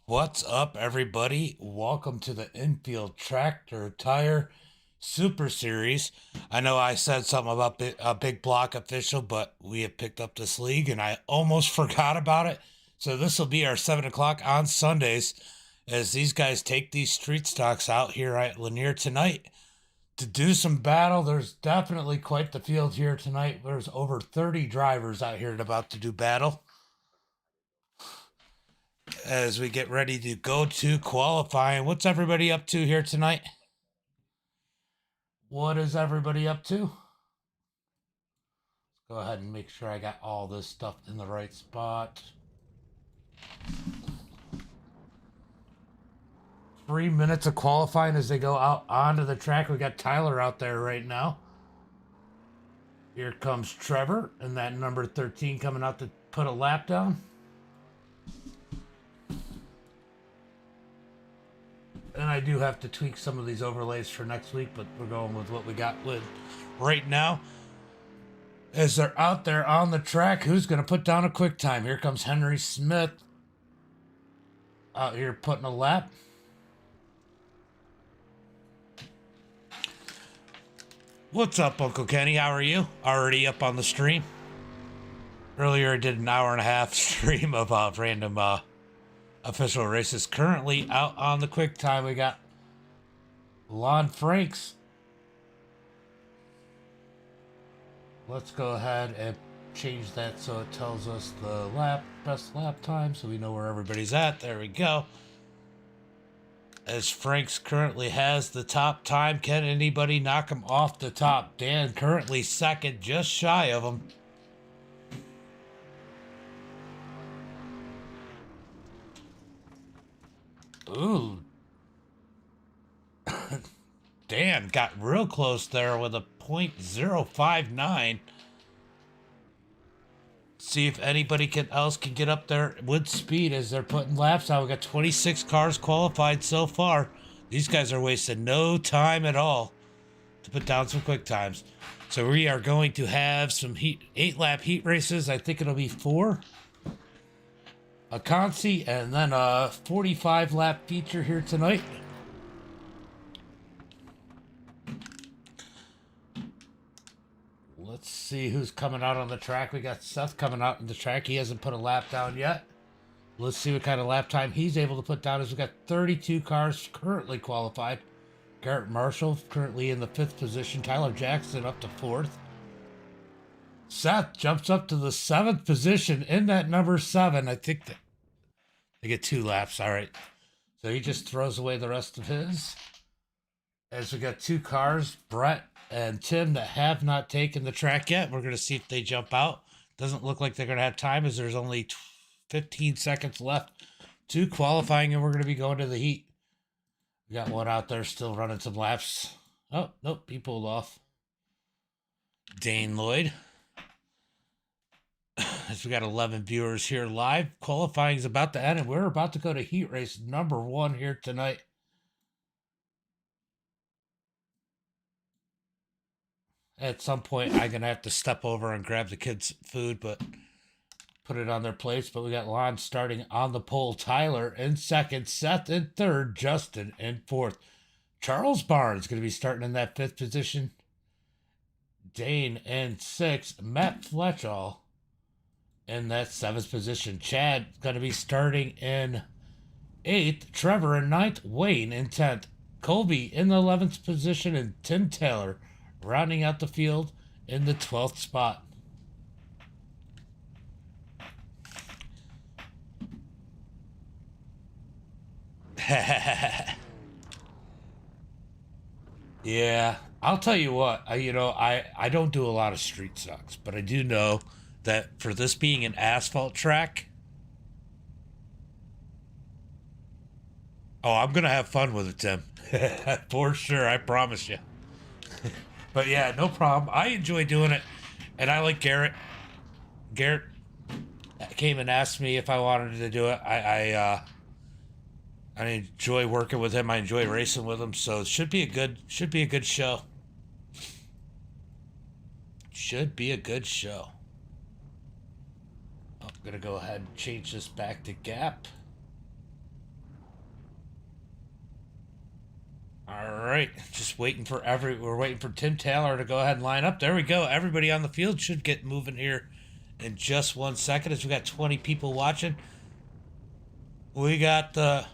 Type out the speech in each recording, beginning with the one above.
What's up, everybody? Welcome to the Infield Tractor Tire Super Series. I know I said something about a big block official, but we have picked up this league and I almost forgot about it. So this will be our 7 o'clock on Sundays as these guys take these street stocks out here at Lanier tonight to do some battle. There's definitely quite the field here tonight. There's over 30 drivers out here about to do battle as we get ready to go to qualifying. What's everybody up to here tonight? What is everybody up to? Let's go ahead and make sure I got all this stuff in the right spot. 3 minutes of qualifying as they go out onto the track. We got Tyler out there right now. Here comes Trevor and that number 13 coming out to put a lap down. And I do have to tweak some of these overlays for next week, but we're going with what we got with right now. As they're out there on the track, who's going to put down a quick time? Here comes Henry Smith out here putting a lap. What's up, Uncle Kenny? How are you? Already up on the stream? Earlier I did an hour and a half stream of random official races. Currently out on the quick time, we got Lon Franks. Let's go ahead and change that so it tells us the best lap time so we know where everybody's at. There we go. As Franks currently has the top time. Can anybody knock him off the top? Dan currently second, just shy of him. Ooh. Dan got real close there with a .059. See if anybody else can get up there with speed as they're putting laps out. We got 26 cars qualified so far. These guys are wasting no time at all to put down some quick times. So we are going to have some 8-lap heat races. I think it'll be 4. A consi and then a 45-lap feature here tonight. Let's see who's coming out on the track. We got Seth coming out on the track. He hasn't put a lap down yet. Let's see what kind of lap time he's able to put down. As we got 32 cars currently qualified. Garrett Marshall currently in the 5th position. Tyler Jackson up to 4th. Seth jumps up to the 7th position in that number 7. I think that they get 2 laps. All right. So he just throws away the rest of his. As we got 2 cars, Brett and Tim, that have not taken the track yet. We're going to see if they jump out. Doesn't look like they're going to have time as there's only 15 seconds left to qualifying, and we're going to be going to the heat. We got one out there still running some laps. Oh, nope, he pulled off. Dane Lloyd. As we got 11 viewers here live. Qualifying is about to end, and we're about to go to heat race number 1 here tonight. At some point, I'm going to have to step over and grab the kids' food, but put it on their plates. But we got Lon starting on the pole. Tyler in 2nd. Seth in 3rd. Justin in 4th. Charles Barnes going to be starting in that 5th position. Dane in 6th. Matt Fletchall in that 7th position. Chad going to be starting in 8th. Trevor in 9th. Wayne in 10th. Colby in the 11th position. And Tim Taylor rounding out the field in the 12th spot. Yeah, I'll tell you what, I don't do a lot of street stocks, but I do know that for this being an asphalt track, oh, I'm going to have fun with it, Tim. For sure, I promise you. But yeah, no problem. I enjoy doing it, and I like Garrett. Garrett came and asked me if I wanted to do it. I enjoy working with him. I enjoy racing with him. So it should be a good show. Should be a good show. I'm gonna go ahead and change this back to gap. All right, just waiting for we're waiting for Tim Taylor to go ahead and line up. There we go. Everybody on the field should get moving here in just 1 second as we got 20 people watching. We got the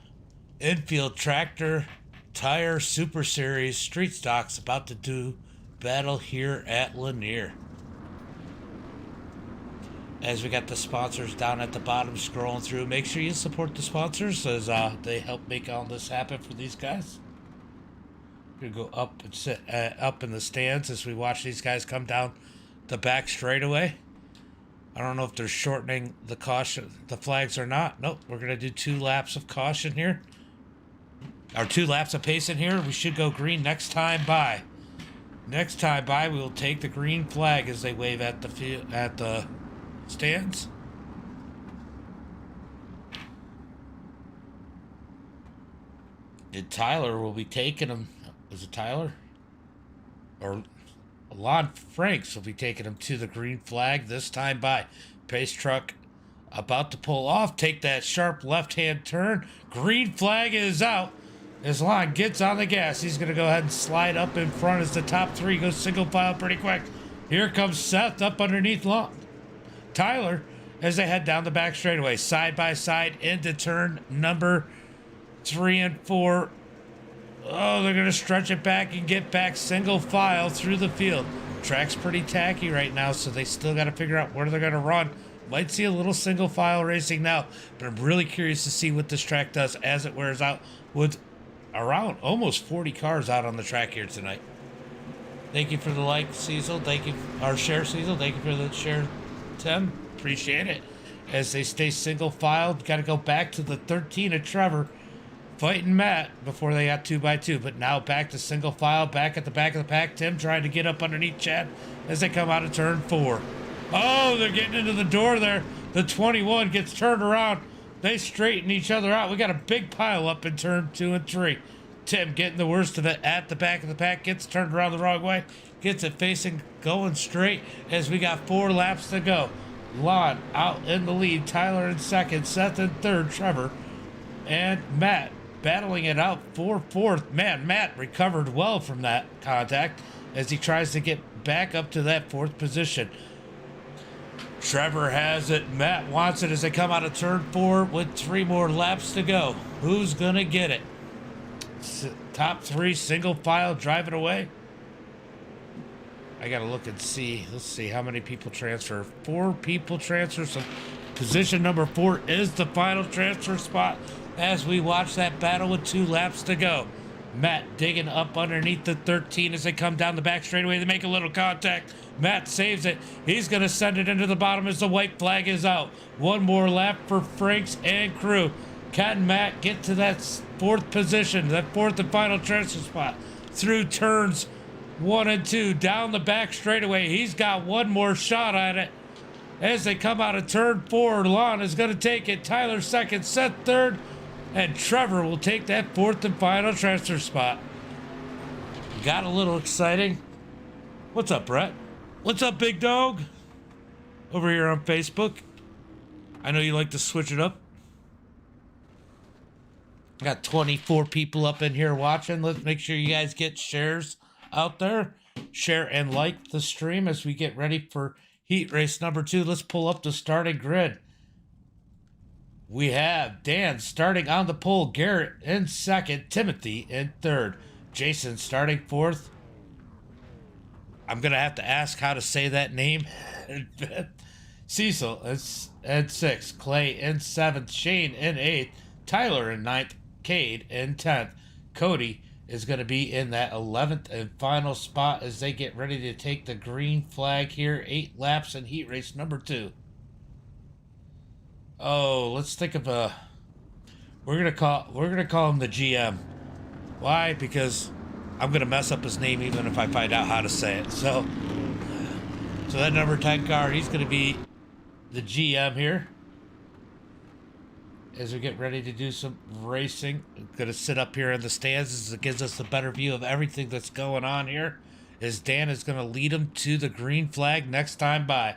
Infield Tractor Tire Super Series Street Stocks about to do battle here at Lanier. As we got the sponsors down at the bottom scrolling through, make sure you support the sponsors as they help make all this happen for these guys. We're gonna go up and sit up in the stands as we watch these guys come down the back straightaway. I don't know if they're shortening the flags or not. Nope, we're gonna do 2 laps of caution here, or 2 laps of pace in here. We should go green next time by. Next time by, we will take the green flag as they wave at the stands. And Tyler will be taking them. Is it Tyler? Or Lon Franks will be taking him to the green flag this time by. Pace truck about to pull off. Take that sharp left-hand turn. Green flag is out. As Lon gets on the gas, he's going to go ahead and slide up in front as the top 3 goes single file pretty quick. Here comes Seth up underneath Tyler as they head down the back straightaway. Side by side into turn number 3 and 4. Oh, they're going to stretch it back and get back single file through the field. Track's pretty tacky right now, so they still got to figure out where they're going to run. Might see a little single file racing now, but I'm really curious to see what this track does as it wears out with around almost 40 cars out on the track here tonight. Thank you for the like, Cecil. Thank you, our share, Cecil. Thank you for the share, Tim. Appreciate it. As they stay single filed, got to go back to the 13 of Trevor. Fighting Matt before they got 2x2, but now back to single file, back at the back of the pack. Tim trying to get up underneath Chad as they come out of turn 4. Oh, they're getting into the door there. The 21 gets turned around. They straighten each other out. We got a big pile up in turn 2 and 3. Tim getting the worst of it at the back of the pack, gets turned around the wrong way, gets it facing, going straight as we got 4 laps to go. Lon out in the lead, Tyler in second, Seth in third, Trevor, and Matt battling it out for fourth. Man, Matt recovered well from that contact as he tries to get back up to that 4th position. Trevor has it. Matt wants it as they come out of turn 4 with 3 more laps to go. Who's going to get it? Top 3 single file driving away. I got to look and see. Let's see how many people transfer. 4 people transfer. So position number 4 is the final transfer spot as we watch that battle with 2 laps to go. Matt digging up underneath the 13 as they come down the back straightaway. They make a little contact. Matt saves it. He's going to send it into the bottom as the white flag is out. 1 more lap for Franks and crew. Can Matt get to that 4th position, that 4th and final transfer spot through turns 1 and 2 down the back straightaway? He's got 1 more shot at it. As they come out of turn 4, Lon is going to take it. Tyler second, Seth third, and Trevor will take that 4th and final transfer spot. Got a little exciting. What's up, Brett? What's up, big dog? Over here on Facebook. I know you like to switch it up. Got 24 people up in here watching. Let's make sure you guys get shares out there. Share and like the stream as we get ready for heat race number 2. Let's pull up the starting grid. We have Dan starting on the pole, Garrett in second, Timothy in third, Jason starting 4th. I'm going to have to ask how to say that name. Cecil in 6th, Clay in 7th, Shane in 8th, Tyler in 9th, Cade in 10th. Cody is going to be in that 11th and final spot as they get ready to take the green flag here. 8 laps in heat race number 2. Oh, let's think of a. We're gonna call him the GM. Why? Because I'm gonna mess up his name even if I find out how to say it. So that number 10 car, he's gonna be the GM here. As we get ready to do some racing, I'm gonna sit up here in the stands as it gives us a better view of everything that's going on here. As Dan is gonna lead him to the green flag next time by.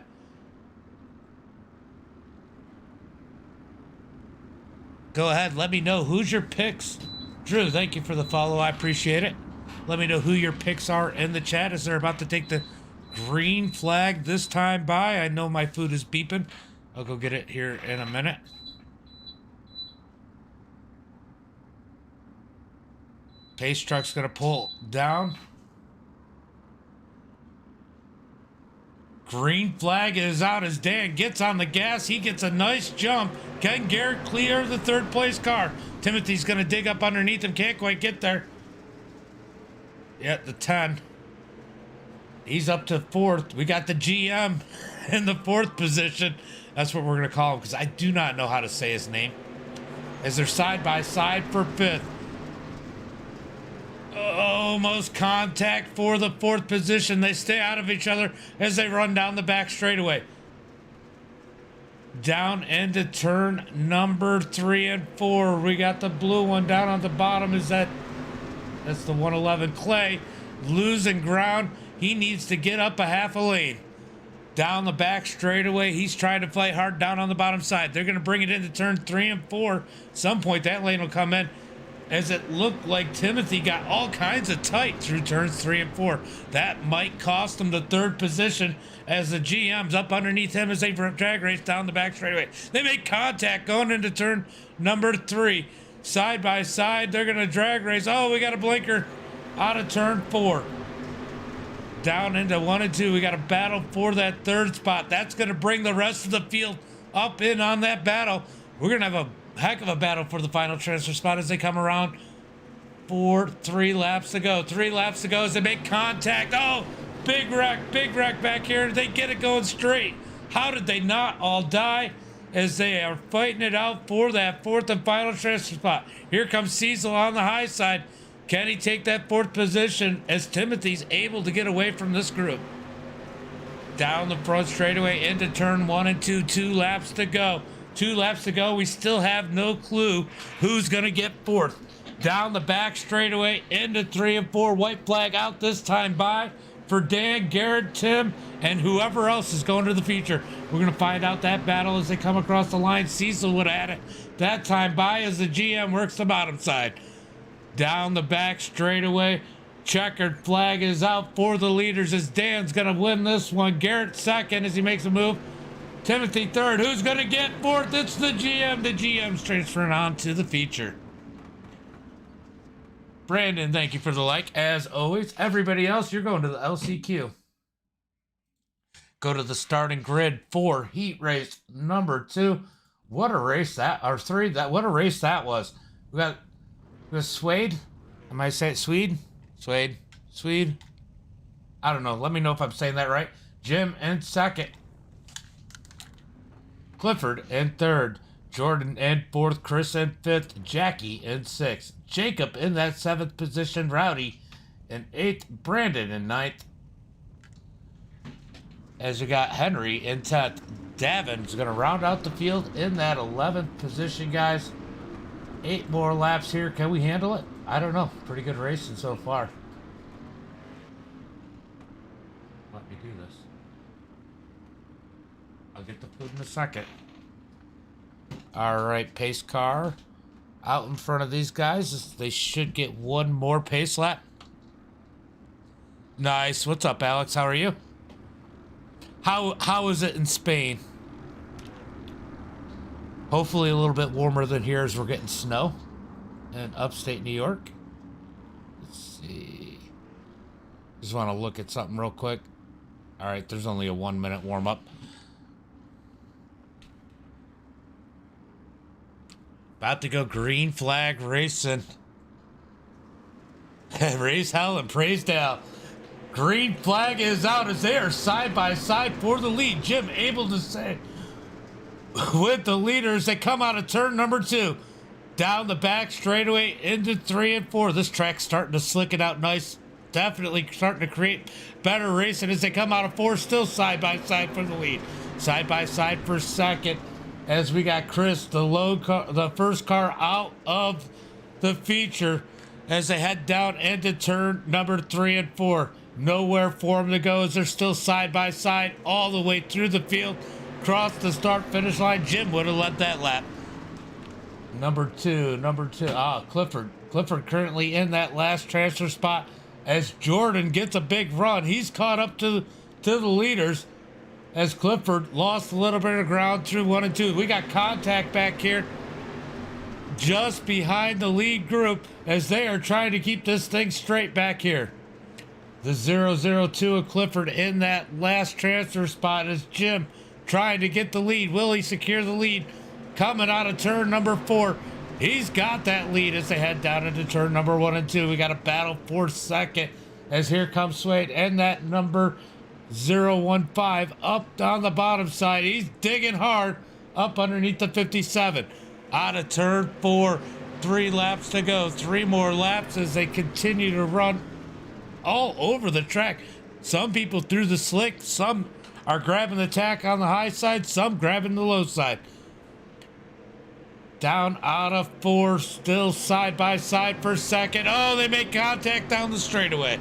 Go ahead, let me know who's your picks. Drew, thank you for the follow. I appreciate it. Let me know who your picks are in the chat as they're about to take the green flag this time by. I know my food is beeping. I'll go get it here in a minute. Pace truck's going to pull down. Green flag is out as Dan gets on the gas. He gets a nice jump. Can Garrett clear the third place car? Timothy's going to dig up underneath him. Can't quite get there. Yeah, the 10. He's up to fourth. We got the GM in the fourth position. That's what we're going to call him because I do not know how to say his name. As they're side by side for fifth. Almost contact for the fourth position. They stay out of each other as they run down the back straightaway. Down into turn number 3 and 4. We got the blue one down on the bottom. That's the 111. Clay losing ground. He needs to get up a half a lane. Down the back straightaway. He's trying to fight hard down on the bottom side. They're going to bring it into turn 3 and 4. At some point that lane will come in. As it looked like Timothy got all kinds of tight through turns 3 and 4. That might cost him the third position as the GM's up underneath him as they drag race down the back straightaway. They make contact going into turn number 3. Side by side, they're going to drag race. Oh, we got a blinker out of turn 4. Down into 1 and 2. We got a battle for that third spot. That's going to bring the rest of the field up in on that battle. We're going to have a heck of a battle for the final transfer spot as they come around for 3 laps to go. 3 laps to go as they make contact. Oh, big wreck back here. They get it going straight. How did they not all die as they are fighting it out for that fourth and final transfer spot? Here comes Cecil on the high side. Can he take that fourth position as Timothy's able to get away from this group? Down the front straightaway into turn 1 and 2. 2 laps to go. 2 laps to go. We still have no clue who's going to get fourth. Down the back straightaway into 3 and 4. White flag out this time by for Dan, Garrett, Tim, and whoever else is going to the feature. We're going to find out that battle as they come across the line. Cecil would have had it that time by as the GM works the bottom side. Down the back straightaway. Checkered flag is out for the leaders as Dan's going to win this one. Garrett second as he makes a move. Timothy third. Who's going to get fourth? It's the GM. The GM's transferring on to the feature. Brandon, thank you for the like. As always, everybody else, you're going to the LCQ. Go to the starting grid for heat race number 2. What a race that, or 3, what a race that was. We got Swede. Am I saying Swede? Swede. I don't know. Let me know if I'm saying that right. Jim in second. Clifford in third. Jordan in fourth. Chris in fifth. Jackie in sixth. Jacob in that 7th position. Rowdy in 8th. Brandon in 9th. As we got Henry in 10th. Davin's going to round out the field in that 11th position, guys. 8 more laps here. Can we handle it? I don't know. Pretty good racing so far. Let me do this. I'll get the food in a second. All right, pace car out in front of these guys. They should get 1 more pace lap. Nice. What's up, Alex? How are you? How is it in Spain? Hopefully a little bit warmer than here as we're getting snow in upstate New York. Let's see. Just want to look at something real quick. All right, there's only a 1-minute warm-up. About to go green flag racing. Race hell and praise Dal. Green flag is out as they are side by side for the lead. Jim able to say with the leaders. They come out of turn number 2. Down the back straightaway into 3 and 4. This track's starting to slick it out nice. Definitely starting to create better racing as they come out of 4. Still side by side for the lead. Side by side for second. As we got Chris, the first car out of the feature as they head down into turn number 3 and 4. Nowhere for them to go as they're still side by side all the way through the field. Cross the start finish line. Jim would have led that lap. Number two. Clifford. Clifford currently in that last transfer spot as Jordan gets a big run. He's caught up to the leaders as Clifford lost a little bit of ground through 1 and 2. We got contact back here just behind the lead group as they are trying to keep this thing straight back here. The 002 of Clifford in that last transfer spot as Jim trying to get the lead. Will he secure the lead? Coming out of turn number 4. He's got that lead as they head down into turn number 1 and 2. We got a battle for second as here comes Suede and that number 015 up on the bottom side. He's digging hard up underneath the 57. Out of turn 4. 3 laps to go. 3 more laps as they continue to run all over the track. Some people through the slick. Some are grabbing the tack on the high side. Some grabbing the low side. Down out of 4, still side by side for second. Oh, they make contact down the straightaway.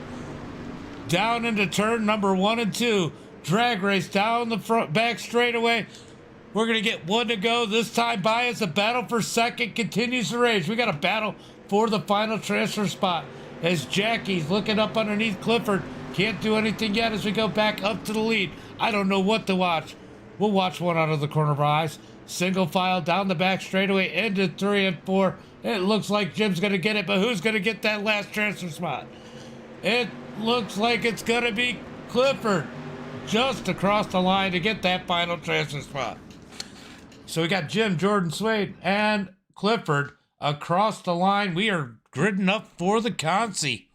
Down into turn number 1 and 2. Drag race down the front back straightaway. We're going to get 1 to go. This time by as the battle for second continues to rage. We got a battle for the final transfer spot as Jackie's looking up underneath Clifford. Can't do anything yet as we go back up to the lead. I don't know what to watch. We'll watch one out of the corner of our eyes. Single file down the back straightaway into 3 and 4. It looks like Jim's going to get it, but who's going to get that last transfer spot? It looks like it's going to be Clifford just across the line to get that final transfer spot. So we got Jim, Jordan, Suede, and Clifford across the line. We are gridding up for the Consi.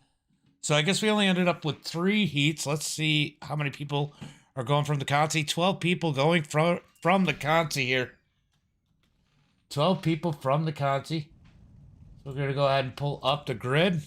So I guess we only ended up with 3 heats. Let's see how many people are going from the Consi. 12 people going from the Consi here. 12 people from the Consi. So we're going to go ahead and pull up the grid.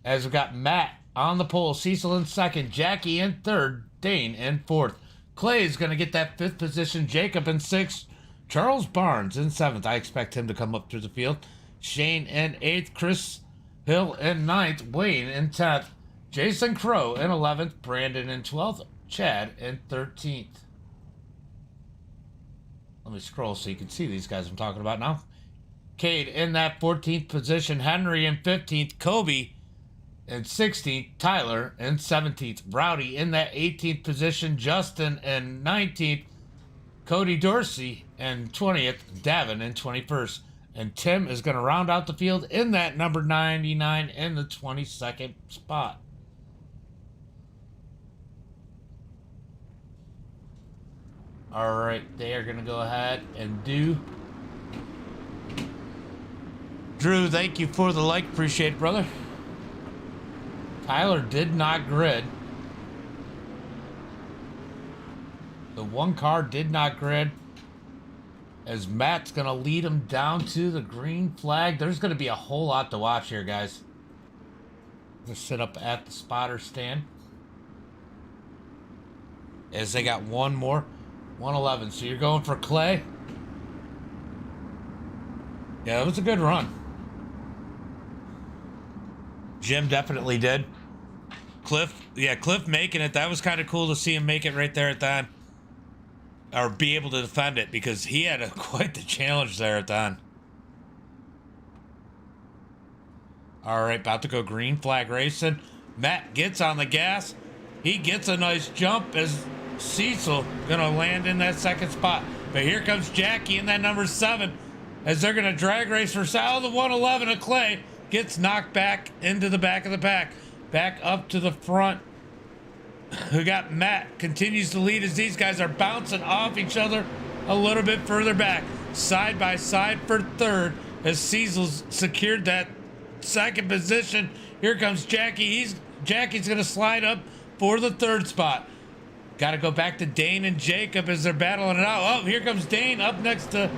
As we got Matt on the pole, Cecil in second, Jackie in third, Dane in fourth. Clay is going to get that 5th position, Jacob in 6th, Charles Barnes in 7th. I expect him to come up through the field. Shane in 8th, Chris Hill in 9th, Wayne in 10th, Jason Crow in 11th, Brandon in 12th, Chad in 13th. Let me scroll so you can see these guys I'm talking about now. Cade in that 14th position, Henry in 15th, Kobe in 16th, Tyler in 17th, Rowdy in that 18th position, Justin in 19th, Cody Dorsey in 20th, Davin in 21st, and Tim is going to round out the field in that number 99 in the 22nd spot. All right, they are going to go ahead and do. Drew, thank you for the like. Appreciate it, brother. Tyler did not grid. The 1 car did not grid. As Matt's going to lead him down to the green flag. There's going to be a whole lot to watch here, guys. I'm going to sit up at the spotter stand. As they got one more. 111. So you're going for Clay? Yeah, it was a good run. Jim definitely did. Cliff making it. That was kind of cool to see him make it right there at the end. Or be able to defend it because he had quite the challenge there at the end. All right, about to go green flag racing. Matt gets on the gas. He gets a nice jump as Cecil gonna land in that 2nd spot. But here comes Jackie in that number 7 as they're gonna drag race for Sal. The 111 of Clay gets knocked back into the back of the pack. Back up to the front. We got Matt continues to lead as these guys are bouncing off each other a little bit further back. Side by side for 3rd as Cecil's secured that 2nd position. Here comes Jackie. Jackie's going to slide up for the 3rd spot. Got to go back to Dane and Jacob as they're battling it out. Oh, here comes Dane up next to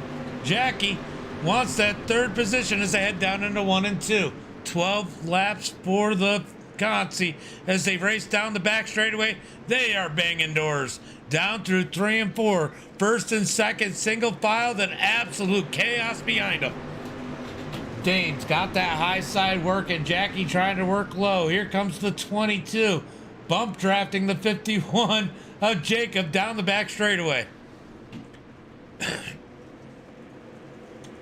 Jackie. Wants that 3rd position as they head down into 1 and 2. 12 laps for the Consi as they race down the back straightaway. They are banging doors down through 3 and 4. 1st and 2nd single file, then absolute chaos behind them. Dane's got that high side working. Jackie trying to work low. Here comes the 22. Bump drafting the 51 of Jacob down the back straightaway.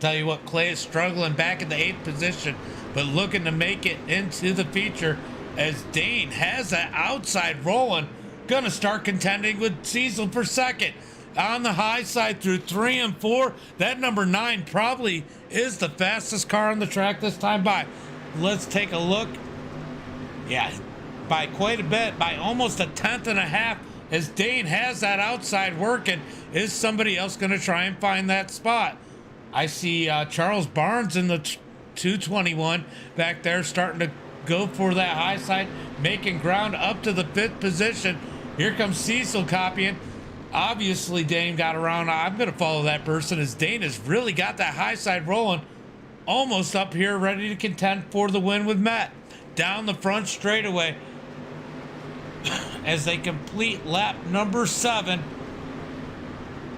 Tell you what, Clay is struggling back in the 8th position, but looking to make it into the feature as Dane has that outside rolling. Gonna start contending with Cecil for second. On the high side through 3 and 4. That number 9 probably is the fastest car on the track this time by. Let's take a look. Yeah, by quite a bit, by almost a 1/10 and a half, as Dane has that outside working. Is somebody else going to try and find that spot? I see Charles Barnes in the 221 back there starting to go for that high side, making ground up to the 5th position. Here comes Cecil copying. Obviously, Dane got around. I'm going to follow that person as Dane has really got that high side rolling. Almost up here, ready to contend for the win with Matt. Down the front straightaway as they complete lap number 7.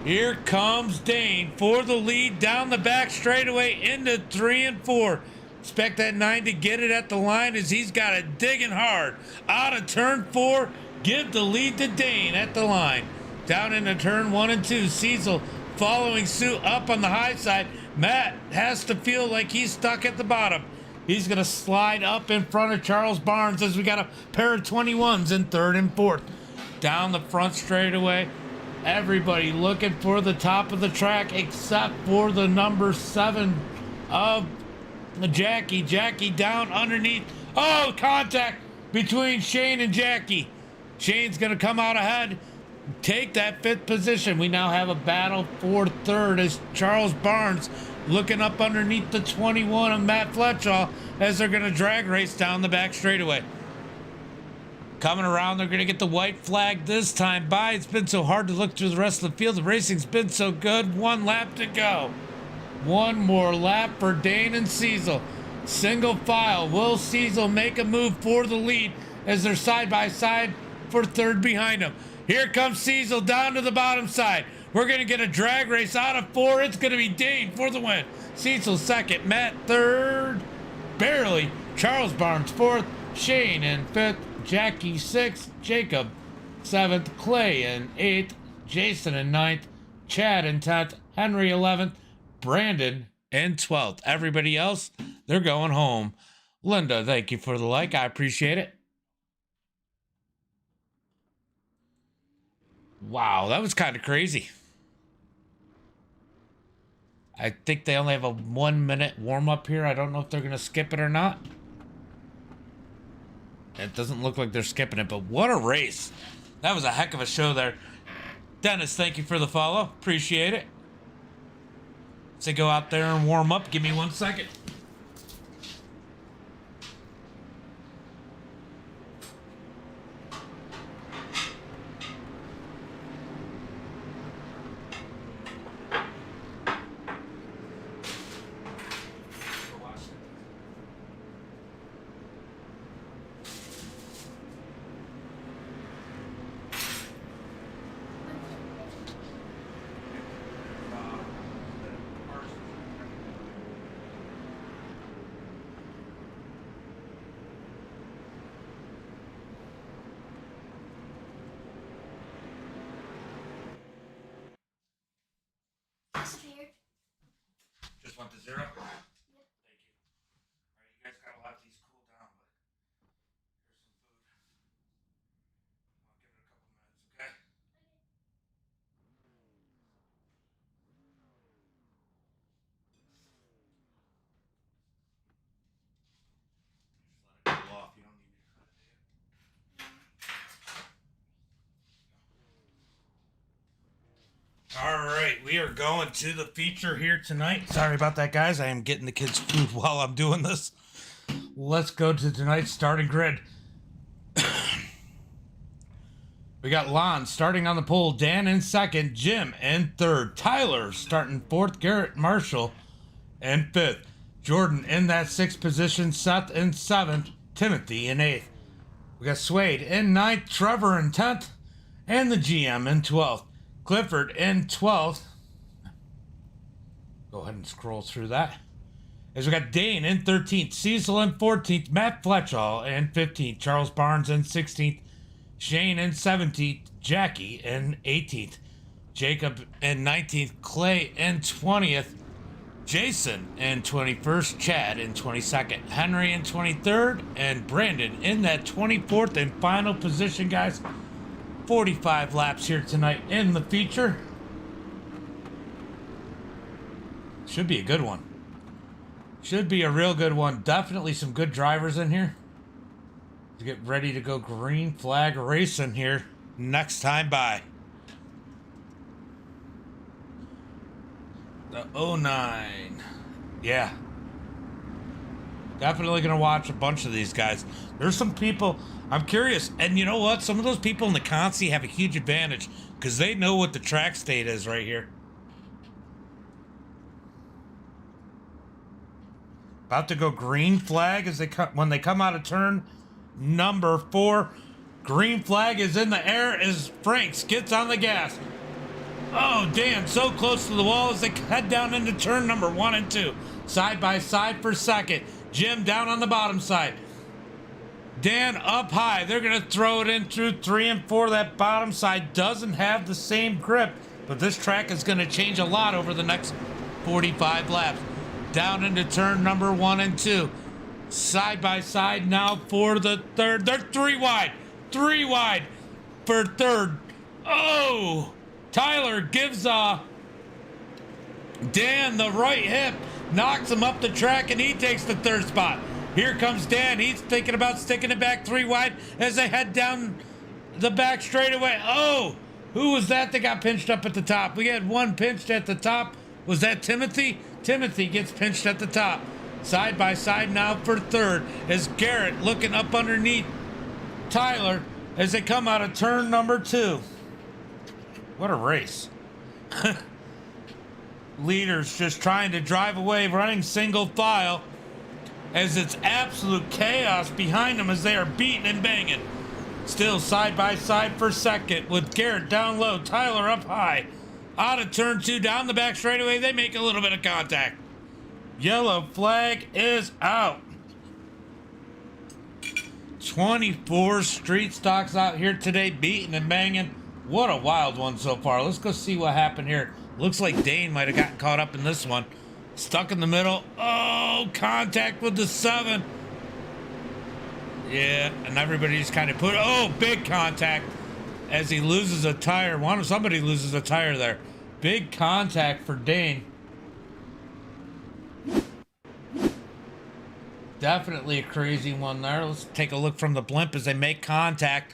Here comes Dane for the lead down the back straightaway into 3 and 4. Expect that 9 to get it at the line as he's got it digging hard. Out of turn 4, give the lead to Dane at the line. Down into turn 1 and 2, Cecil following suit up on the high side. Matt has to feel like he's stuck at the bottom. He's going to slide up in front of Charles Barnes as we got a pair of 21s in 3rd and 4th. Down the front straightaway, everybody looking for the top of the track except for the number 7 of Jackie. Jackie down underneath. Oh, contact between Shane and Jackie. Shane's going to come out ahead, take that 5th position. We now have a battle for 3rd as Charles Barnes looking up underneath the 21 of Matt Fletchall as they're going to drag race down the back straightaway. Coming around, they're going to get the white flag this time by. It's been so hard to look through the rest of the field. The racing's been so good. 1 lap to go. One more lap for Dane and Cecil. Single file. Will Cecil make a move for the lead as they're side by side for 3rd behind him? Here comes Cecil down to the bottom side. We're going to get a drag race out of 4. It's going to be Dane for the win. Cecil 2nd, Matt 3rd, barely. Charles Barnes 4th, Shane in 5th, Jackie 6th, Jacob 7th, Clay in 8th, Jason in 9th, Chad in 10th, Henry 11th, Brandon in 12th. Everybody else, they're going home. Linda, thank you for the like. I appreciate it. Wow, that was kind of crazy. I think they only have a 1 minute warm up here. I don't know if they're going to skip it or not. It doesn't look like they're skipping it, but what a race. That was a heck of a show there. Dennis, thank you for the follow. Appreciate it. So go out there and warm up. Give me 1 second. Just want the 0? Yep. Thank you. Alright, you guys gotta let these cool down, but here's some food. I'll give it a couple minutes, okay? Just let it cool off. You don't need me to cut it, do you? All right, we are going to the feature here tonight. Sorry about that, guys. I am getting the kids' food while I'm doing this. Let's go to tonight's starting grid. We got Lon starting on the pole, Dan in 2nd, Jim in 3rd, Tyler starting 4th, Garrett Marshall in 5th, Jordan in that 6th position, Seth in 7th, Timothy in 8th. We got Swade in 9th, Trevor in 10th, and the GM in 12th. Clifford in 12th. Go ahead and scroll through that. As we got Dane in 13th, Cecil in 14th, Matt Fletchall in 15th, Charles Barnes in 16th, Shane in 17th, Jackie in 18th, Jacob in 19th, Clay in 20th, Jason in 21st, Chad in 22nd, Henry in 23rd, and Brandon in that 24th and final position, guys. 45 laps here tonight in the feature. Should be a good one. Should be a real good one. Definitely some good drivers in here to get ready to go green flag racing here next time by. The 09. Yeah. Definitely going to watch a bunch of these guys. There's some people, I'm curious. And you know what? Some of those people in the Consi have a huge advantage because they know what the track state is right here. About to go green flag as when they come out of turn number 4. Green flag is in the air as Franks gets on the gas. Oh, Dan, so close to the wall as they head down into turn number 1 and 2. Side by side for second. Jim down on the bottom side. Dan up high. They're going to throw it in through 3 and 4. That bottom side doesn't have the same grip, but this track is going to change a lot over the next 45 laps. Down into turn number 1 and 2. Side by side now for the third. They're 3 wide. 3 wide for third. Oh! Tyler gives Dan the right hip, knocks him up the track, and he takes the third spot. Here comes Dan. He's thinking about sticking it back 3 wide as they head down the back straightaway. Oh, who was that got pinched up at the top? We had one pinched at the top. Was that Timothy? Timothy gets pinched at the top. Side by side now for third as Garrett looking up underneath Tyler as they come out of turn number 2. What a race. Leaders just trying to drive away, running single file as it's absolute chaos behind them as they are beating and banging. Still side by side for second with Garrett down low, Tyler up high. Out of turn 2, down the back straightaway, they make a little bit of contact. Yellow flag is out. 24 street stocks out here today, beating and banging. What a wild one so far. Let's go see what happened here. Looks like Dane might have gotten caught up in this one. Stuck in the middle. Oh, contact with the 7. Yeah, and everybody just kind of big contact as he loses a tire. Somebody loses a tire there. Big contact for Dane. Definitely a crazy one there. Let's take a look from the blimp as they make contact.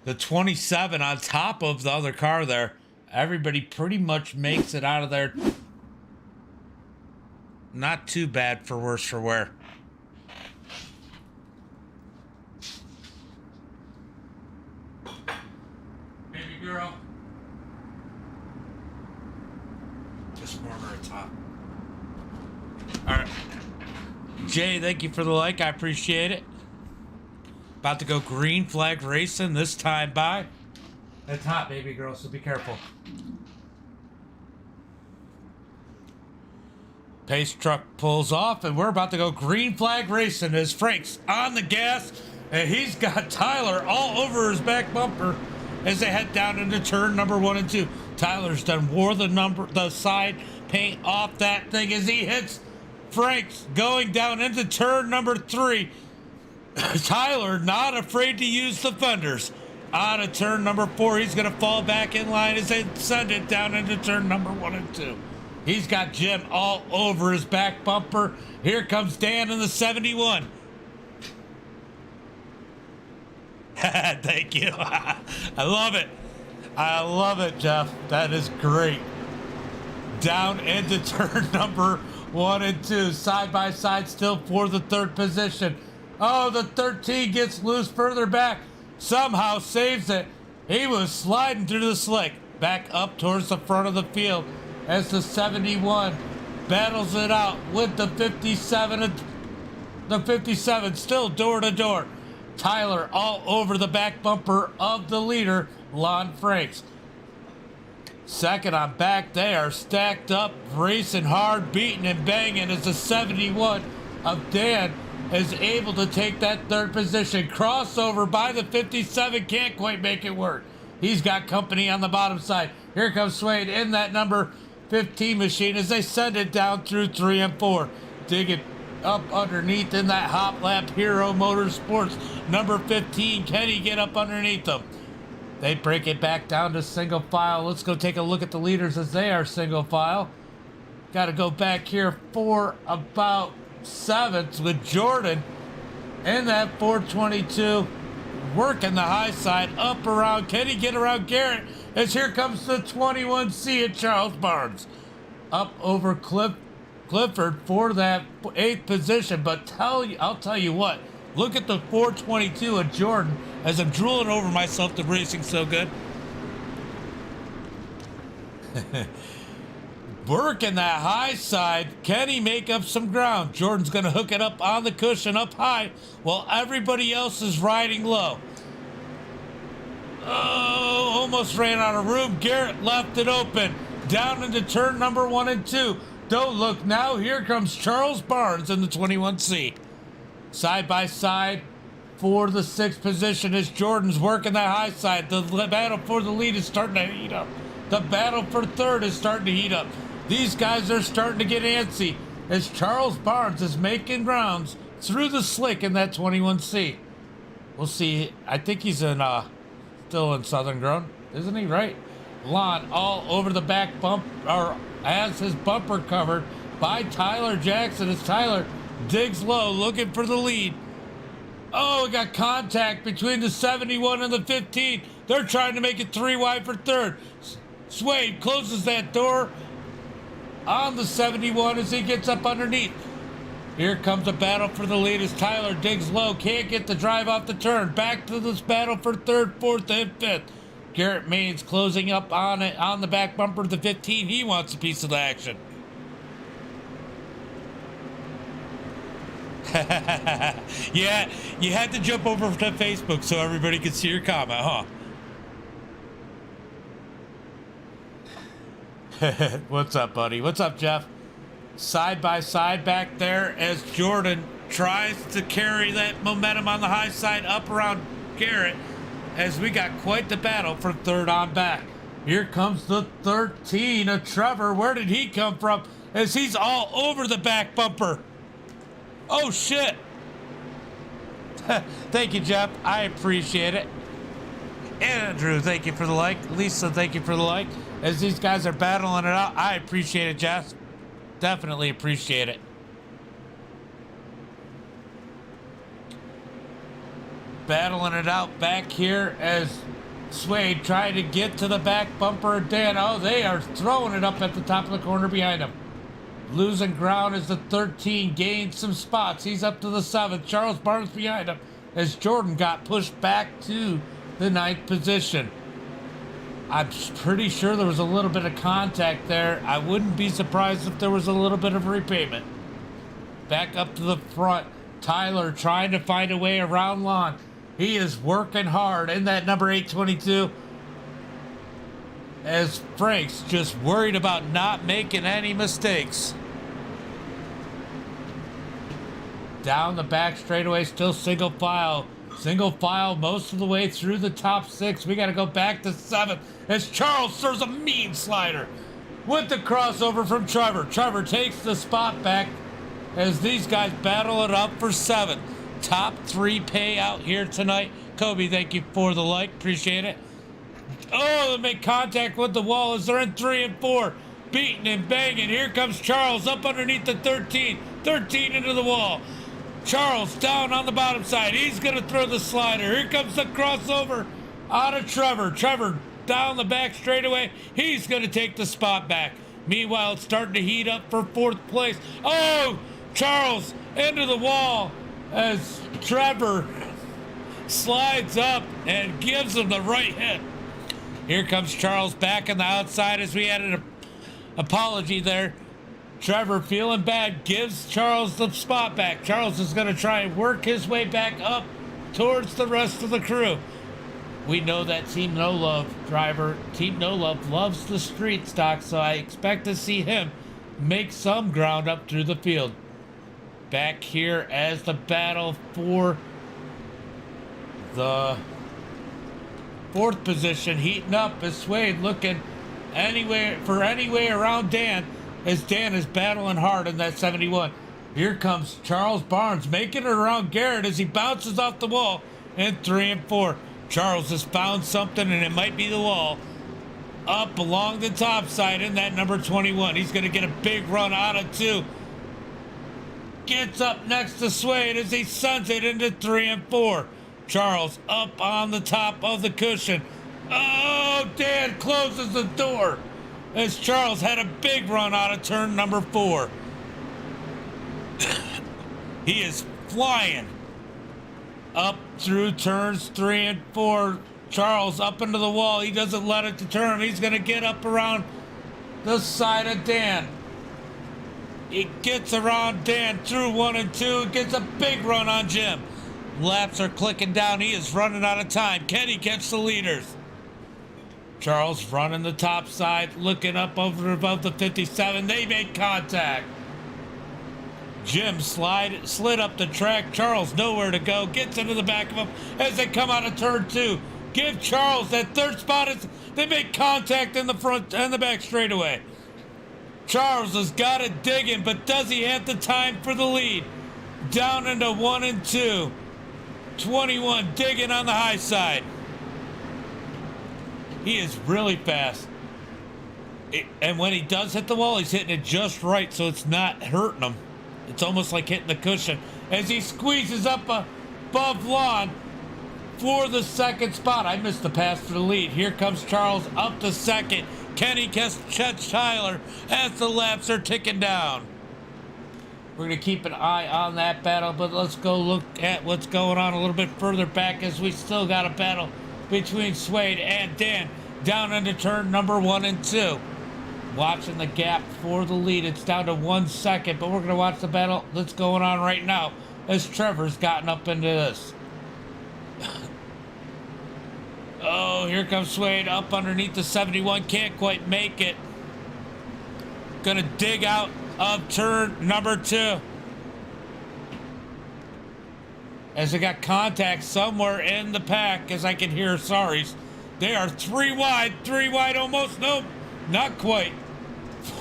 The 27 on top of the other car there. Everybody pretty much makes it out of there. Not too bad for worse for wear. Baby girl. Just warmer at top. All right. Jay, thank you for the like. I appreciate it. About to go green flag racing this time by. It's hot, baby girl, so be careful. Pace truck pulls off, and we're about to go green flag racing as Frank's on the gas, and he's got Tyler all over his back bumper as they head down into turn number 1 and 2. Tyler's wore the side paint off that thing as he hits Frank's going down into turn number 3. Tyler not afraid to use the fenders. Out of turn number 4, he's going to fall back in line as they send it down into turn number 1 and 2. He's got Jim all over his back bumper. Here comes Dan in the 71. Thank you. I love it. I love it, Jeff. That is great. Down into turn number 1 and 2. Side by side still for the 3rd position. Oh, the 13 gets loose further back. Somehow saves it. He was sliding through the slick. Back up towards the front of the field as the 71 battles it out with the 57. The 57 still door to door. Tyler all over the back bumper of the leader, Lon Franks. Second on back, they are stacked up, racing hard, beating and banging as the 71 of Dan is able to take that 3rd position. Crossover by the 57, can't quite make it work. He's got company on the bottom side. Here comes Swade in that number 15 machine as they send it down through 3 and 4. Dig it up underneath in that hop lap. Hero Motorsports number 15. Can he get up underneath them? They break it back down to single file. Let's go take a look at the leaders as they are single file. Got to go back here for about 7th with Jordan in that 422. Working the high side up around. Can he get around Garrett? As here comes the 21C at Charles Barnes. Up over Clifford for that 8th position. But I'll tell you what. Look at the 422 of Jordan as I'm drooling over myself. The racing so good. Working that high side. Can he make up some ground? Jordan's going to hook it up on the cushion up high while everybody else is riding low. Oh, almost ran out of room. Garrett left it open. Down into turn number 1 and 2. Don't look now. Here comes Charles Barnes in the 21C. Side by side for the 6th position as Jordan's working that high side. The battle for the lead is starting to heat up. The battle for 3rd is starting to heat up. These guys are starting to get antsy as Charles Barnes is making rounds through the slick in that 21C. We'll see. I think he's still in Southern Grown, isn't he? Right? Lon all over the back bump, or has his bumper covered by Tyler Jackson as Tyler digs low, looking for the lead. Oh, we got contact between the 71 and the 15. They're trying to make it 3 wide for 3rd. Swade closes that door on the 71 as he gets up underneath. Here comes a battle for the lead as Tyler digs low. Can't get the drive off the turn. Back to this battle for 3rd, 4th, and 5th. Garrett Maines closing up on it on the back bumper of the 15. He wants a piece of the action. Yeah, you had to jump over to Facebook so everybody could see your comment, huh? What's up, buddy? What's up, Jeff? Side by side back there as Jordan tries to carry that momentum on the high side up around Garrett as we got quite the battle for 3rd on back. Here comes the 13 of Trevor. Where did he come from? As he's all over the back bumper. Oh, shit. Thank you, Jeff. I appreciate it. Andrew, thank you for the like. Lisa, thank you for the like. As these guys are battling it out, I appreciate it, Jeff. Definitely appreciate it. Battling it out back here as Swade trying to get to the back bumper of Dan. Oh, they are throwing it up at the top of the corner behind him. Losing ground as the 13 gains some spots. He's up to the 7th. Charles Barnes behind him as Jordan got pushed back to the 9th position. I'm pretty sure there was a little bit of contact there. I wouldn't be surprised if there was a little bit of repayment. Back up to the front. Tyler trying to find a way around Lon. He is working hard in that number 822. As Frank's just worried about not making any mistakes. Down the back straightaway, still single file. Single file most of the way through the top 6. We got to go back to 7th as Charles throws a mean slider with the crossover from Trevor. Trevor takes the spot back as these guys battle it up for 7th. Top 3 payout here tonight. Kobe, thank you for the like. Appreciate it. Oh, they make contact with the wall as they're in 3 and 4. Beating and banging. Here comes Charles up underneath the 13. 13 into the wall. Charles down on the bottom side. He's going to throw the slider. Here comes the crossover out of Trevor. Trevor down the back straightaway. He's going to take the spot back. Meanwhile, it's starting to heat up for 4th place. Oh, Charles into the wall as Trevor slides up and gives him the right hit. Here comes Charles back on the outside as we had an apology there. Trevor feeling bad gives Charles the spot back. Charles is going to try and work his way back up towards the rest of the crew. We know that Team No Love driver, Team No Love loves the street stock, so I expect to see him make some ground up through the field. Back here as the battle for the 4th position heating up as Swade looking anyway around Dan, as Dan is battling hard in that 71. Here comes Charles Barnes making it around Garrett as he bounces off the wall in 3 and 4. Charles has found something, and it might be the wall. Up along the top side in that number 21. He's going to get a big run out of 2. Gets up next to Suede as he sends it into 3 and 4. Charles up on the top of the cushion. Oh, Dan closes the door as Charles had a big run out of turn number 4. He is flying up through turns 3 and 4. Charles up into the wall. He doesn't let it deter him. He's going to get up around the side of Dan. He gets around Dan through 1 and 2. Gets a big run on Jim. Laps are clicking down. He is running out of time. Can he catch the leaders? Charles running the top side, looking up over above the 57. They make contact. Jim slid up the track. Charles nowhere to go. Gets into the back of him as they come out of turn 2. Give Charles that third spot. They make contact in the front and the back straightaway. Charles has got it digging, but does he have the time for the lead? Down into 1 and 2. 21 digging on the high side. He is really fast. And when he does hit the wall, he's hitting it just right, so it's not hurting him. It's almost like hitting the cushion. As he squeezes up above Lon for the second spot. I missed the pass for the lead. Here comes Charles up to second. Can he catch Tyler as the laps are ticking down? We're going to keep an eye on that battle, but let's go look at what's going on a little bit further back as we still got a battle between Suede and Dan down into turn number 1 and 2. Watching the gap for the lead. It's down to 1 second, but we're going to watch the battle that's going on right now as Trevor's gotten up into this. Oh, here comes Suede up underneath the 71. Can't quite make it. Gonna dig out of turn number 2. As they got contact somewhere in the pack, as I can hear sorries. They are 3 wide almost. Nope, not quite.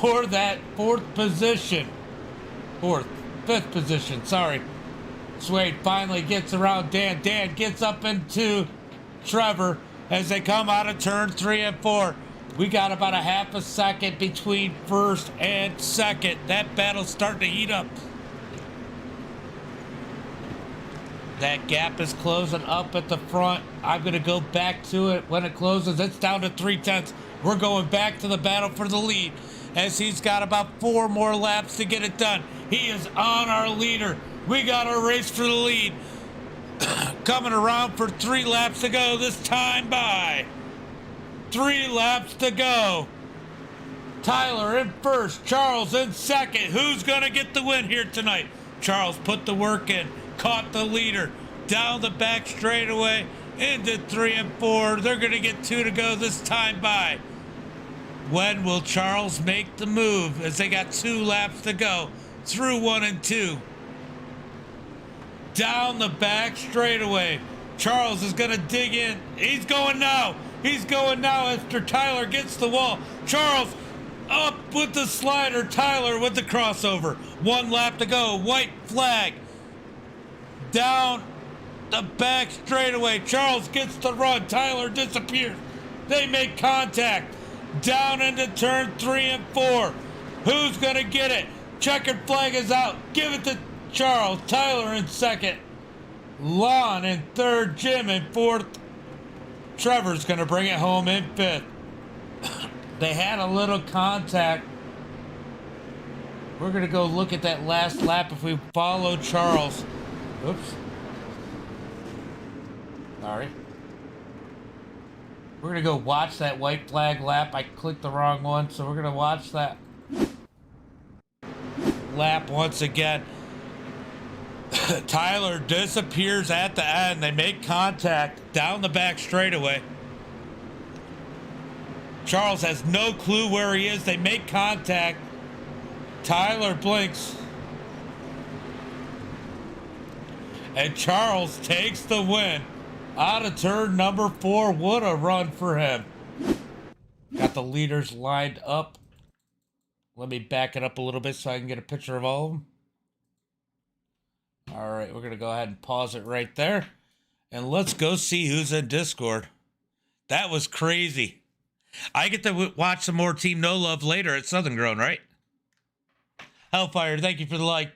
For that 4th position. 5th position, sorry. Suede finally gets around Dan. Dan gets up into Trevor as they come out of turn 3 and 4. We got about a half a second between first and second. That battle's starting to heat up. That gap is closing up at the front. I'm going to go back to it when it closes. It's down to 3/10. We're going back to the battle for the lead as he's got about 4 more laps to get it done. He is on our leader. We got a race for the lead. Coming around for 3 laps to go this time by. 3 laps to go. Tyler in first, Charles in second. Who's gonna get the win here tonight? Charles put the work in, caught the leader, down the back straightaway, into 3 and 4. They're gonna get 2 to go this time by. When will Charles make the move as they got 2 laps to go through 1 and 2? Down the back straightaway. Charles is going to dig in. He's going now. He's going now after Tyler gets the wall. Charles up with the slider. Tyler with the crossover. 1 lap to go. White flag. Down the back straightaway. Charles gets the run. Tyler disappears. They make contact. Down into turn 3 and 4. Who's going to get it? Checkered flag is out. Give it to Charles. Tyler in second. Lon in third. Jim in fourth. Trevor's going to bring it home in 5th. They had a little contact. We're going to go look at that last lap if we follow Charles. Oops. Sorry. We're going to go watch that white flag lap. I clicked the wrong one, so we're going to watch that lap once again. Tyler disappears at the end. They make contact down the back straightaway. Charles has no clue where he is. They make contact. Tyler blinks. And Charles takes the win out of turn number 4. What a run for him. Got the leaders lined up. Let me back it up a little bit so I can get a picture of all of them. All right, we're going to go ahead and pause it right there. And let's go see who's in Discord. That was crazy. I get to watch some more Team No Love later at Southern Grown, right? Hellfire, thank you for the like.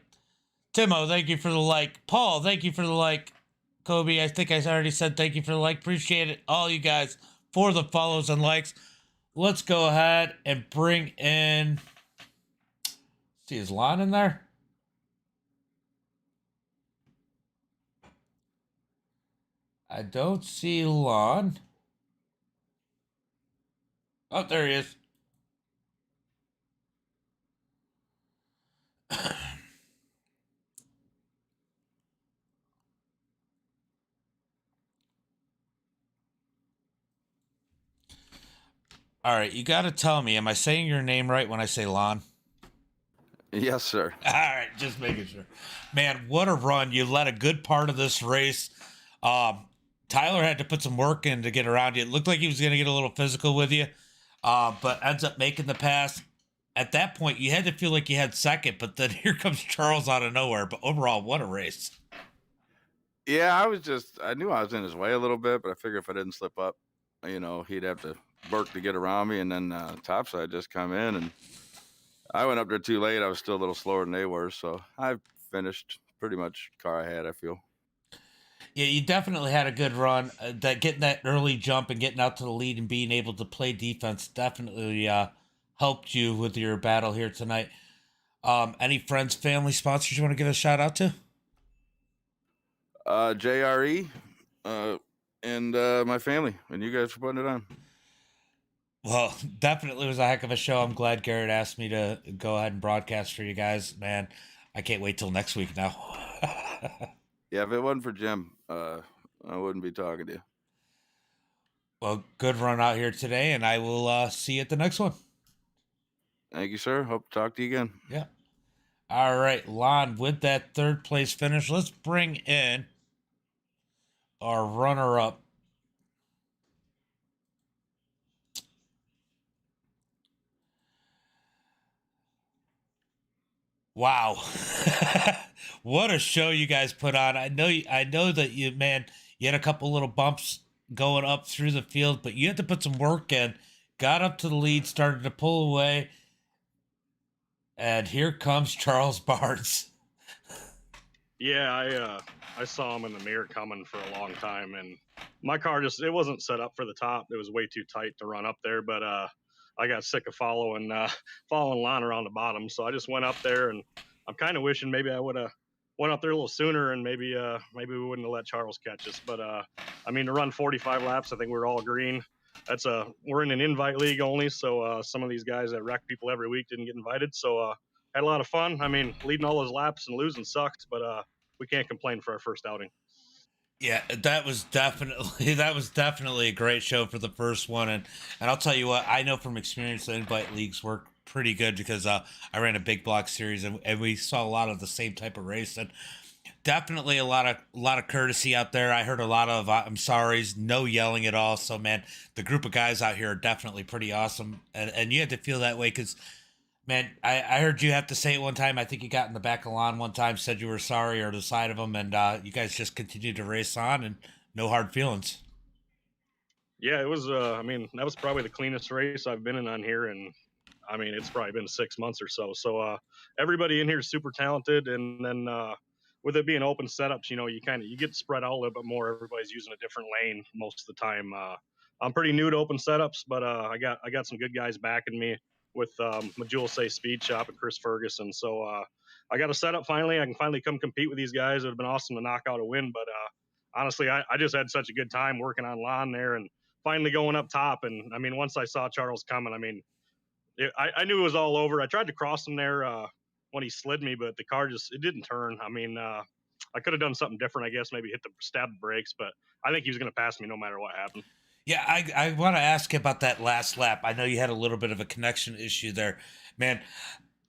Timo, thank you for the like. Paul, thank you for the like. Kobe, I think I already said thank you for the like. Appreciate it, all you guys, for the follows and likes. Let's go ahead and bring in. See, is Lon in there? I don't see Lon. Oh, there he is. All right, you got to tell me, am I saying your name right when I say Lon? Yes, sir. All right, just making sure. Man, what a run. You led a good part of this race. Tyler had to put some work in to get around you. It looked like he was going to get a little physical with you, but ends up making the pass. At that point, you had to feel like you had second, but then here comes Charles out of nowhere. But overall, what a race. Yeah, I knew I was in his way a little bit, but I figured if I didn't slip up, he'd have to work to get around me. And then topside just come in, and I went up there too late. I was still a little slower than they were, so I finished pretty much car I had, I feel. Yeah, you definitely had a good run. That getting that early jump and getting out to the lead and being able to play defense definitely helped you with your battle here tonight. Any friends, family, sponsors you want to give a shout out to? JRE, and my family, and you guys for putting it on. Well, definitely was a heck of a show. I'm glad Garrett asked me to go ahead and broadcast for you guys. Man, I can't wait till next week now. Yeah, if it wasn't for Jim, I wouldn't be talking to you. Well, good run out here today, and I will see you at the next one. Thank you, sir. Hope to talk to you again. Yeah. All right, Lon, with that third place finish, let's bring in our runner up. Wow. What a show you guys put on. I know that you had a couple little bumps going up through the field, but you had to put some work in. Got up to the lead, started to pull away, and here comes Charles Barnes. Yeah, I saw him in the mirror coming for a long time, and my car it wasn't set up for the top. It was way too tight to run up there, but I got sick of following Lon around the bottom, so I just went up there, and I'm kind of wishing maybe I would have went up there a little sooner, and maybe we wouldn't have let Charles catch us. But I mean, to run 45 laps, I think we were all green. We're in an invite league only, so some of these guys that wreck people every week didn't get invited. So had a lot of fun. I mean, leading all those laps and losing sucks, but we can't complain for our first outing. Yeah, that was definitely a great show for the first one, and I'll tell you what, I know from experience the invite leagues work pretty good because I ran a big block series and we saw a lot of the same type of race, and definitely a lot of courtesy out there. I heard a lot of I'm sorry's, no yelling at all. So man, the group of guys out here are definitely pretty awesome, and you had to feel that way because. Man, I heard you have to say it one time. I think you got in the back of Lon one time, said you were sorry or the side of him, and you guys just continued to race on and no hard feelings. Yeah, it was. I mean, that was probably the cleanest race I've been in on here, and I mean, it's probably been 6 months or so. So everybody in here is super talented, and then with it being open setups, you get spread out a little bit more. Everybody's using a different lane most of the time. I'm pretty new to open setups, but I got some good guys backing me with Majul Say Speed Shop and Chris Ferguson. So I got a setup finally. I can finally come compete with these guys. It would have been awesome to knock out a win, but honestly, I just had such a good time working on Lon there and finally going up top. And I mean, once I saw Charles coming, I mean, I knew it was all over. I tried to cross him there when he slid me, but the car it didn't turn. I mean, I could have done something different, I guess, maybe stab the brakes, but I think he was going to pass me no matter what happened. Yeah, I want to ask you about that last lap. I know you had a little bit of a connection issue there. Man,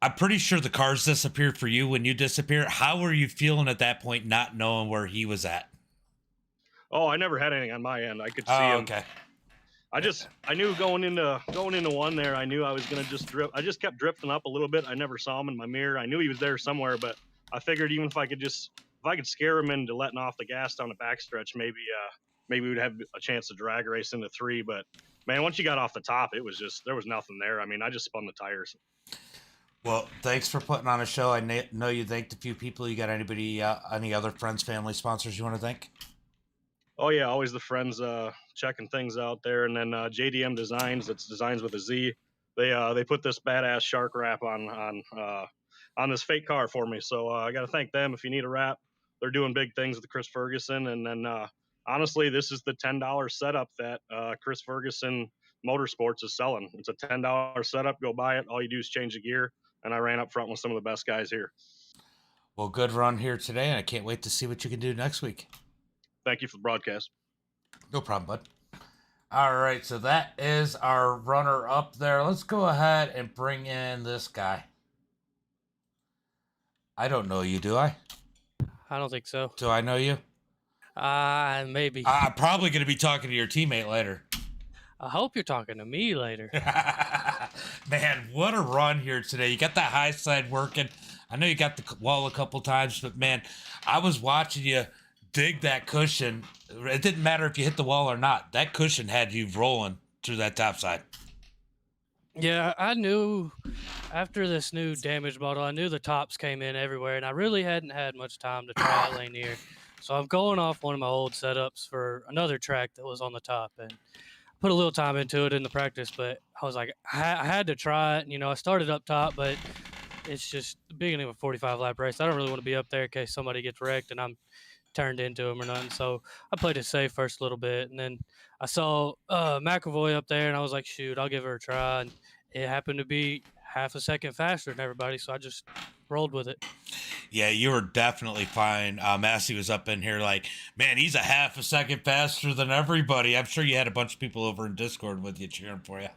I'm pretty sure the cars disappeared for you when you disappeared. How were you feeling at that point, not knowing where he was at? Oh, I never had anything on my end. I could see him. Okay. I knew going into one there, I knew I was gonna just drift. I just kept drifting up a little bit. I never saw him in my mirror. I knew he was there somewhere, but I figured even if I could scare him into letting off the gas down the backstretch, maybe we'd have a chance to drag race into 3. But man, once you got off the top, it was just there was nothing there. I mean, I just spun the tires. Well, thanks for putting on a show. I know you thanked a few people. You got anybody, any other friends, family, sponsors you want to thank? Oh yeah, always the friends checking things out there, and then JDM Designs. That's Designs with a Z. They put this badass shark wrap on this fake car for me. So I got to thank them. If you need a wrap, they're doing big things with Chris Ferguson. And then honestly, this is the $10 setup that Chris Ferguson Motorsports is selling. It's a $10 setup. Go buy it. All you do is change the gear. And I ran up front with some of the best guys here. Well, good run here today, and I can't wait to see what you can do next week. Thank you for the broadcast. No problem, bud. All right, so that is our runner up there. Let's go ahead and bring in this guy. I don't know you, do I? I don't think so. Do I know you? Maybe. I'm probably going to be talking to your teammate later. I hope you're talking to me later. Man, what a run here today. You got that high side working. I know you got the wall a couple times, but man, I was watching you dig that cushion. It didn't matter if you hit the wall or not. That cushion had you rolling through that top side. Yeah, I knew after this new damage model, I knew the tops came in everywhere, and I really hadn't had much time to try out Lanier. So I'm going off one of my old setups for another track that was on the top, and put a little time into it in the practice, but I was like, I had to try it. I started up top, but it's just the beginning of a 45 lap race. I don't really want to be up there in case somebody gets wrecked and I'm turned into him or nothing. So I played it safe first a little bit, and then I saw McAvoy up there, and I was like, shoot, I'll give her a try. And it happened to be half a second faster than everybody, so I just rolled with it. Yeah, you were definitely fine. Massey was up in here like, man, he's a half a second faster than everybody. I'm sure you had a bunch of people over in Discord with you cheering for you.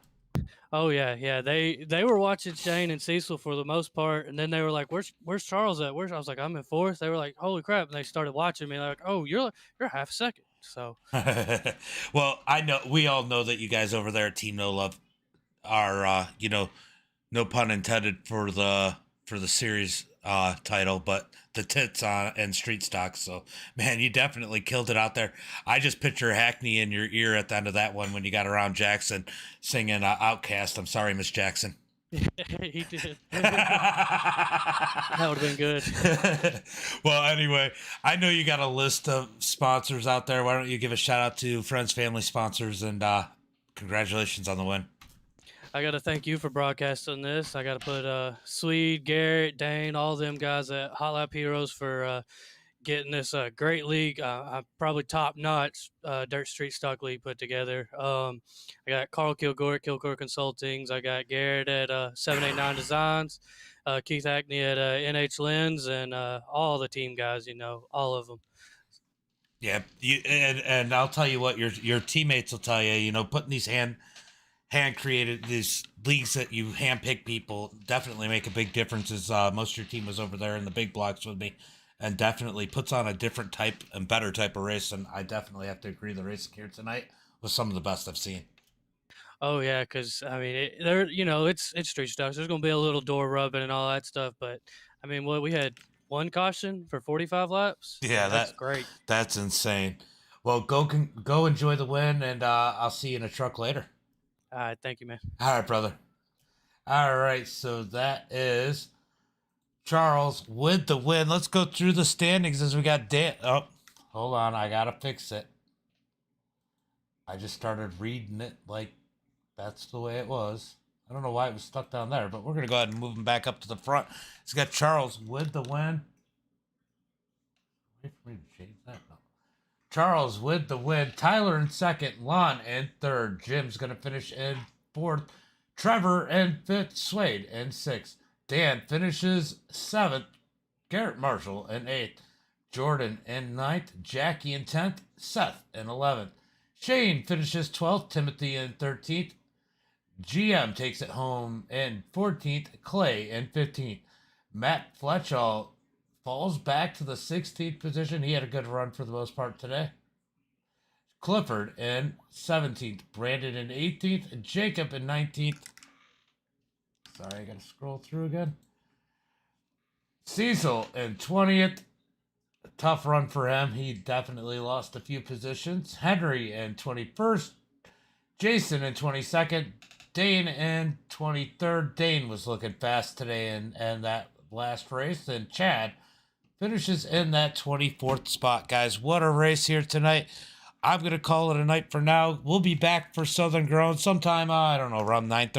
Oh yeah. They were watching Shane and Cecil for the most part, and then they were like, "Where's Charles at?" I was like, "I'm in 4th." They were like, "Holy crap!" And they started watching me. They're like, "Oh, you're half a second." So, well, we all know that you guys over there at Team No Love are, no pun intended for the series title, but the tits on and street stock. So, man, you definitely killed it out there. I just picture Hackney in your ear at the end of that one when you got around Jackson singing Outcast. I'm sorry, Miss Jackson. he did. That would have been good. Well, anyway, I know you got a list of sponsors out there. Why don't you give a shout out to friends, family, sponsors, and congratulations on the win. I got to thank you for broadcasting this. I got to put Swede, Garrett, Dane, all them guys at Hot Lap Heroes for getting this great league. Probably top notch dirt street stock league put together. I got Carl Kilgore at Kilgore Consultings. I got Garrett at 789 Designs, Keith Hackney at NH Lens, and all the team guys. All of them. Yeah, and I'll tell you what, your teammates will tell you. Putting these hand created these leagues that you handpick people definitely make a big difference. As most of your team was over there in the big blocks with me, and definitely puts on a different type and better type of race. And I definitely have to agree, the racing here tonight was some of the best I've seen. Oh yeah, because I mean, it's street stock. So there's gonna be a little door rubbing and all that stuff. But I mean, we had one caution for 45 laps. Yeah, that's great. That's insane. Well, go enjoy the win, and I'll see you in a truck later. All right, thank you, man. All right, brother. All right, so that is Charles with the win. Let's go through the standings as we got Dan. Oh, hold on, I gotta fix it. I just started reading it like that's the way it was. I don't know why it was stuck down there, but we're gonna go ahead and move him back up to the front. It's got Charles with the win. Wait for me to change that. No. Charles with the win. Tyler in second. Lon in third. Jim's going to finish in fourth. Trevor in fifth. Swade in sixth. Dan finishes seventh. Garrett Marshall in eighth. Jordan in ninth. Jackie in 10th. Seth in 11th. Shane finishes 12th. Timothy in 13th. GM takes it home in 14th. Clay in 15th. Matt Fletchall falls back to the 16th position. He had a good run for the most part today. Clifford in 17th. Brandon in 18th. And Jacob in 19th. Sorry, I got to scroll through again. Cecil in 20th. Tough run for him. He definitely lost a few positions. Henry in 21st. Jason in 22nd. Dane in 23rd. Dane was looking fast today in that last race. And Chad finishes in that 24th spot, guys. What a race here tonight. I'm going to call it a night for now. We'll be back for Southern Grown sometime, I don't know, around 9:30.